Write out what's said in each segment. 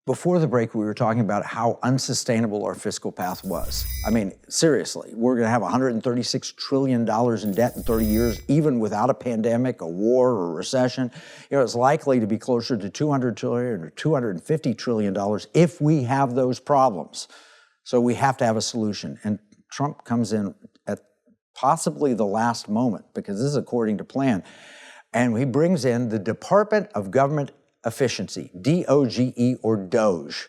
Before the break, we were talking about how unsustainable our fiscal path was. I mean, seriously, we're going to have $136 trillion in debt in 30 years, even without a pandemic, a war, or a recession. You know, it's likely to be closer to $200 trillion or $250 trillion if we have those problems. So we have to have a solution. And Trump comes in at possibly the last moment, because this is according to plan. And he brings in the Department of Government Efficiency, DOGE or DOGE.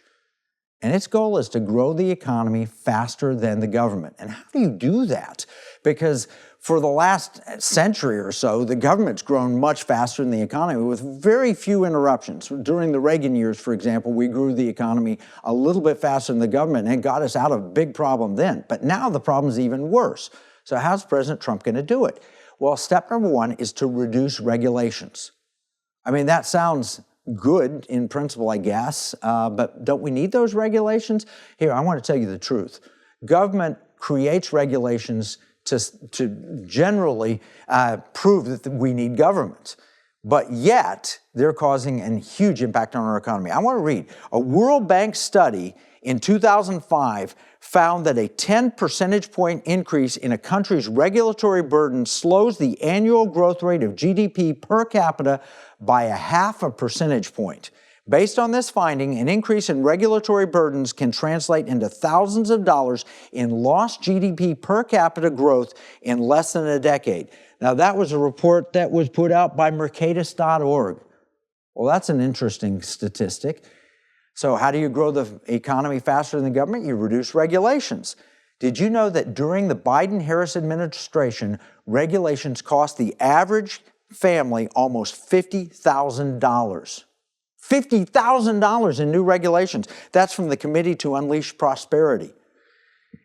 And its goal is to grow the economy faster than the government. And how do you do that? Because for the last century or so, the government's grown much faster than the economy with very few interruptions. During the Reagan years, for example, we grew the economy a little bit faster than the government and got us out of a big problem then. But now the problem's even worse. So how's President Trump going to do it? Well, step number one is to reduce regulations. I mean, that sounds good in principle, I guess, but don't we need those regulations? Here, I want to tell you the truth. Government creates regulations to generally prove that we need government, but yet they're causing a huge impact on our economy. I want to read a World Bank study in 2005 found that a 10 percentage point increase in a country's regulatory burden slows the annual growth rate of GDP per capita by a ½ percentage point. Based on this finding, an increase in regulatory burdens can translate into thousands of dollars in lost GDP per capita growth in less than a decade. Now, that was a report that was put out by Mercatus.org. Well, that's an interesting statistic. So how do you grow the economy faster than the government? You reduce regulations. Did you know that during the Biden-Harris administration, regulations cost the average family almost $50,000? $50,000 in new regulations. That's from the Committee to Unleash Prosperity.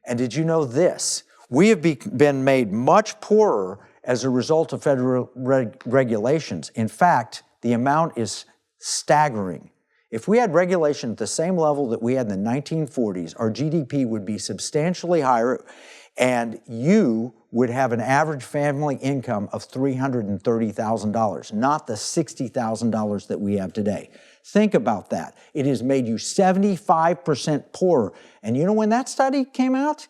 And did you know this? We have been made much poorer as a result of federal regulations. In fact, the amount is staggering. If we had regulation at the same level that we had in the 1940s, our GDP would be substantially higher, and you would have an average family income of $330,000, not the $60,000 that we have today. Think about that. It has made you 75% poorer. And you know when that study came out?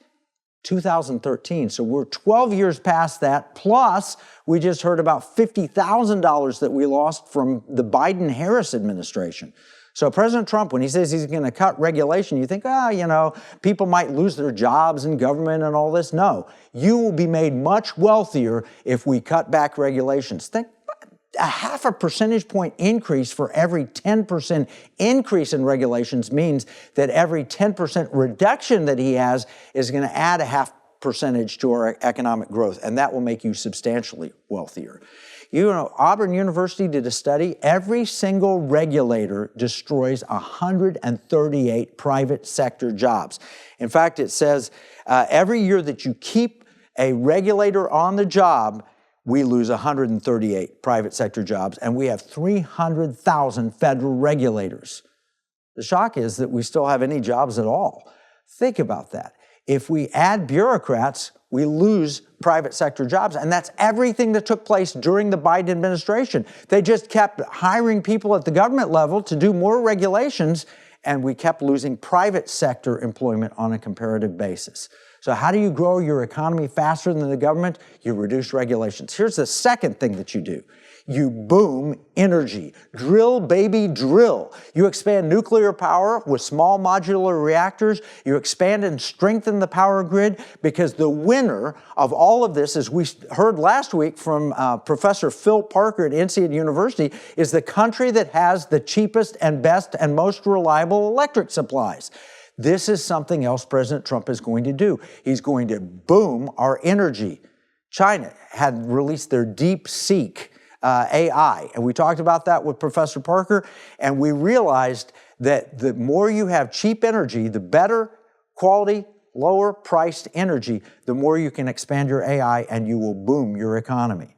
2013. So we're 12 years past that, plus we just heard about $50,000 that we lost from the Biden-Harris administration. So President Trump, when he says he's going to cut regulation, you think, people might lose their jobs in government and all this. No, you will be made much wealthier if we cut back regulations. Think a ½ percentage point increase for every 10% increase in regulations means that every 10% reduction that he has is going to add a ½ percentage to our economic growth, and that will make you substantially wealthier. You know, Auburn University did a study. Every single regulator destroys 138 private sector jobs. In fact, it says every year that you keep a regulator on the job, we lose 138 private sector jobs, and we have 300,000 federal regulators. The shock is that we still have any jobs at all. Think about that. If we add bureaucrats, we lose private sector jobs. And that's everything that took place during the Biden administration. They just kept hiring people at the government level to do more regulations, and we kept losing private sector employment on a comparative basis. So how do you grow your economy faster than the government? You reduce regulations. Here's the second thing that you do. You boom energy. Drill, baby, drill. You expand nuclear power with small modular reactors. You expand and strengthen the power grid, because the winner of all of this, as we heard last week from Professor Phil Parker at INSEAD University, is the country that has the cheapest and best and most reliable electric supplies. This is something else President Trump is going to do. He's going to boom our energy. China had released their DeepSeek AI, and we talked about that with Professor Parker, and we realized that the more you have cheap energy, the better quality, lower priced energy, the more you can expand your AI and you will boom your economy.